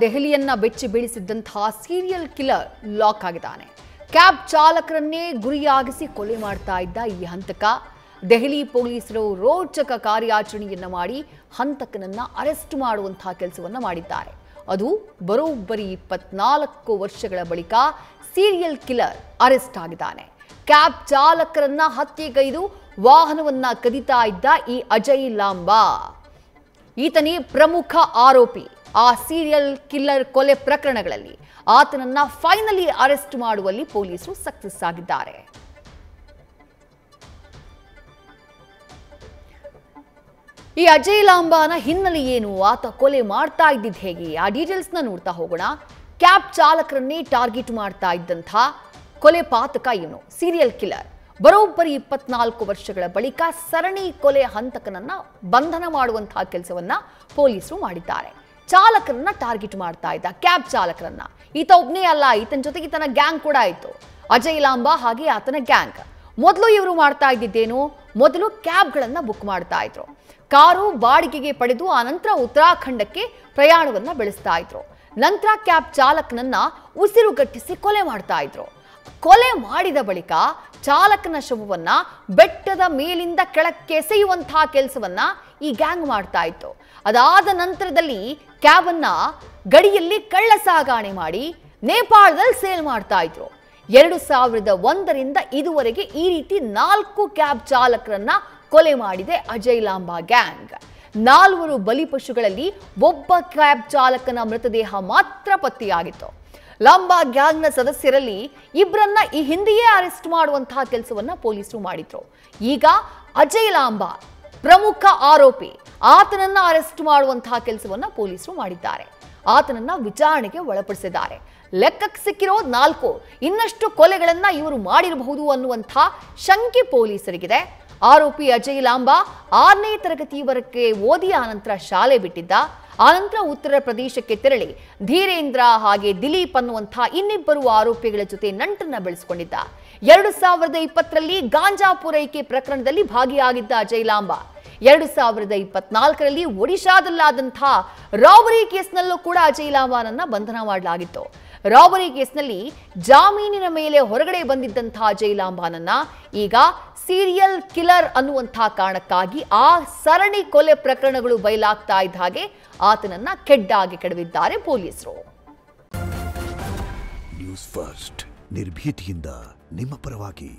ದೆಹಲಿಯನ್ನ ಬೆಚ್ಚಿ ಬೀಳಿಸಿದ್ದಂತಹ serial killer lock ಆಗಿದ್ದಾನೆ. Cab ಚಾಲಕರನ್ನೇ ಗುರಿಯಾಗಿಸಿ ಕೊಲೆ ಮಾಡ್ತಾ ಇದ್ದ ಈ ಹಂತಕ ದೆಹಲಿ ಪೊಲೀಸರು ರೋಚಕ ಕಾರ್ಯಾಚರಣೆಯನ್ನ ಮಾಡಿ ಹಂತಕನನ್ನ ಅರೆಸ್ಟ್ ಮಾಡುವಂತಹ ಕೆಲಸವನ್ನ ಮಾಡಿದ್ದಾರೆ. ಅದು ಬರೋಬ್ಬರಿ 24 ವರ್ಷಗಳ ಬಳಿಕ ಸೀರಿಯಲ್ ಕಿಲ್ಲರ್ ಅರೆಸ್ಟ್ ಆಗಿದ್ದಾನೆ. ಕ್ಯಾಬ್ ಚಾಲಕರನ್ನ ಹತ್ಯೆಗೈದು ವಾಹನವನ್ನ ಕದಿತಾ ಇದ್ದ ಈ ಅಜಯ್ ಲಾಂಬಾ ಈತನೇ ಪ್ರಮುಖ ಆರೋಪಿ. ಆ ಸೀರಿಯಲ್ ಕಿಲ್ಲರ್ ಕೊಲೆ ಪ್ರಕರಣಗಳಲ್ಲಿ ಆತನನ್ನ ಫೈನಲಿ ಅರೆಸ್ಟ್ ಮಾಡುವಲ್ಲಿ ಪೊಲೀಸರು ಸಕ್ಸಸ್ ಆಗಿದ್ದಾರೆ. ಈ ಅಜಯ್ ಲಾಂಬಾನ ಹಿನ್ನೆಲೆ ಏನು, ಆತ ಕೊಲೆ ಮಾಡ್ತಾ ಇದ್ದಿದ್ದು ಹೇಗೆ, ಆ ಡೀಟೇಲ್ಸ್ನ ನೋಡ್ತಾ ಹೋಗೋಣ. ಕ್ಯಾಬ್ ಚಾಲಕರನ್ನೇ ಟಾರ್ಗೆಟ್ ಮಾಡ್ತಾ ಇದ್ದಂಥ ಕೊಲೆ ಪಾತಕ ಇವನು, ಸೀರಿಯಲ್ ಕಿಲ್ಲರ್. ಬರೋಬ್ಬರಿ 24 ವರ್ಷಗಳ ಬಳಿಕ ಸರಣಿ ಕೊಲೆ ಹಂತಕನನ್ನ ಬಂಧನ ಮಾಡುವಂತಹ ಕೆಲಸವನ್ನ ಪೊಲೀಸರು ಮಾಡಿದ್ದಾರೆ. ಚಾಲಕರನ್ನ ಟಾರ್ಗೆಟ್ ಮಾಡ್ತಾ ಇದ್ದ, ಕ್ಯಾಬ್ ಚಾಲಕರನ್ನ. ಈತ ಒಬ್ಬನೇ ಅಲ್ಲ, ಈತನ ಜೊತೆಗೆ ಈತನ ಗ್ಯಾಂಗ್ ಕೂಡ ಇತ್ತು, ಅಜಯ್ ಲಾಂಬಾ ಹಾಗೆ ಆತನ ಗ್ಯಾಂಗ್. ಮೊದಲು ಇವರು ಮಾಡ್ತಾ ಇದ್ದಿದ್ದೇನು, ಮೊದಲು ಕ್ಯಾಬ್ಗಳನ್ನ ಬುಕ್ ಮಾಡ್ತಾ ಇದ್ರು. ಕಾರು ಬಾಡಿಗೆಗೆ ಪಡೆದು ಆನಂತರ ಉತ್ತರಾಖಂಡಕ್ಕೆ ಪ್ರಯಾಣವನ್ನ ಬೆಳೆಸ್ತಾ ಇದ್ರು. ನಂತರ ಕ್ಯಾಬ್ ಚಾಲಕನನ್ನ ಉಸಿರುಗಟ್ಟಿಸಿ ಕೊಲೆ ಮಾಡ್ತಾ ಇದ್ರು. ಕೊಲೆ ಮಾಡಿದ ಬಳಿಕ ಚಾಲಕನ ಶವವನ್ನ ಬೆಟ್ಟದ ಮೇಲಿಂದ ಕೆಳಕ್ಕೆ ಎಸೆಯುವಂತಹ ಕೆಲಸವನ್ನ ಈ ಗ್ಯಾಂಗ್ ಮಾಡ್ತಾ ಇತ್ತು. ಅದಾದ ನಂತರದಲ್ಲಿ ಕ್ಯಾಬನ್ನ ಗಡಿಯಲ್ಲಿ ಕಳ್ಳ ಸಾಗಾಣೆ ಮಾಡಿ ನೇಪಾಳದಲ್ಲಿ ಸೇಲ್ ಮಾಡ್ತಾ ಇದ್ರು. 2001ರಿಂದ ಇದುವರೆಗೆ ಈ ರೀತಿ 4 ಕ್ಯಾಬ್ ಚಾಲಕರನ್ನ ಕೊಲೆ ಮಾಡಿದೆ ಅಜಯ್ ಲಾಂಬಾ ಗ್ಯಾಂಗ್. 4 ಬಲಿಪಶುಗಳಲ್ಲಿ ಒಬ್ಬ ಕ್ಯಾಬ್ ಚಾಲಕನ ಮೃತದೇಹ ಮಾತ್ರ ಪತ್ತೆಯಾಗಿತ್ತು. ಲಾಂಬಾ ಗ್ಯಾಂಗ್ನ ಸದಸ್ಯರಲ್ಲಿ ಇಬ್ಬರನ್ನ ಈ ಹಿಂದೆಯೇ ಅರೆಸ್ಟ್ ಮಾಡುವಂತಹ ಕೆಲಸವನ್ನ ಪೊಲೀಸರು ಮಾಡಿದ್ರು. ಈಗ ಅಜಯ್ ಲಾಂಬಾ ಪ್ರಮುಖ ಆರೋಪಿ, ಆತನನ್ನ ಅರೆಸ್ಟ್ ಮಾಡುವಂತಹ ಕೆಲಸವನ್ನ ಪೊಲೀಸರು ಮಾಡಿದ್ದಾರೆ. ಆತನನ್ನ ವಿಚಾರಣೆಗೆ ಒಳಪಡಿಸಿದ್ದಾರೆ. ಲೆಕ್ಕಕ್ಕೆ ಸಿಕ್ಕಿರೋ 4, ಇನ್ನಷ್ಟು ಕೊಲೆಗಳನ್ನ ಇವರು ಮಾಡಿರಬಹುದು ಅನ್ನುವಂಥ ಶಂಕೆ ಪೊಲೀಸರಿಗಿದೆ. ಆರೋಪಿ ಅಜಯ್ ಲಾಂಬಾ 6ನೇ ತರಗತಿಯವರೆಗೆ ಓದಿ ಆನಂತರ ಶಾಲೆ ಬಿಟ್ಟಿದ್ದ. ಆನಂತರ ಉತ್ತರ ಪ್ರದೇಶಕ್ಕೆ ತೆರಳಿ ಧೀರೇಂದ್ರ ಹಾಗೆ ದಿಲೀಪ್ ಅನ್ನುವಂಥ ಇನ್ನಿಬ್ಬರು ಆರೋಪಿಗಳ ಜೊತೆ ನಂಟನ್ನ ಬೆಳೆಸಿಕೊಂಡಿದ್ದ. 2020ರಲ್ಲಿ ಗಾಂಜಾ ಪೂರೈಕೆ ಪ್ರಕರಣದಲ್ಲಿ ಭಾಗಿಯಾಗಿದ್ದ ಅಜಯ್ ಲಾಂಬಾ 2024ರಲ್ಲಿ ಒಡಿಶಾದಲ್ಲಾದಂತಹ ರಾಬರಿ ಕೇಸ್ನಲ್ಲೂ ಕೂಡ ಅಜಯ್ ಲಾಂಬಾನನ್ನ ಬಂಧನ ಮಾಡಲಾಗಿತ್ತು. ರಾಬರಿ ಕೇಸ್ನಲ್ಲಿ ಜಾಮೀನಿನ ಮೇಲೆ ಹೊರಗಡೆ ಬಂದಿದ್ದಂತಹ ಅಜಯ್ ಲಾಂಬಾನನ್ನ ಈಗ ಸೀರಿಯಲ್ ಕಿಲ್ಲರ್ ಅನ್ನುವಂತಹ ಕಾರಣಕ್ಕಾಗಿ ಆ ಸರಣಿ ಕೊಲೆ ಪ್ರಕರಣಗಳು ಬಯಲಾಗ್ತಾ ಇದ್ದ ಹಾಗೆ ಆತನನ್ನ ಕೆಡ್ಡಾಗಿ ಕೆಡವಿದ್ದಾರೆ ಪೊಲೀಸರು. ನ್ಯೂಸ್ ಫಸ್ಟ್, ನಿರ್ಭೀತಿಯಿಂದ ನಿಮ್ಮ ಪರವಾಗಿ.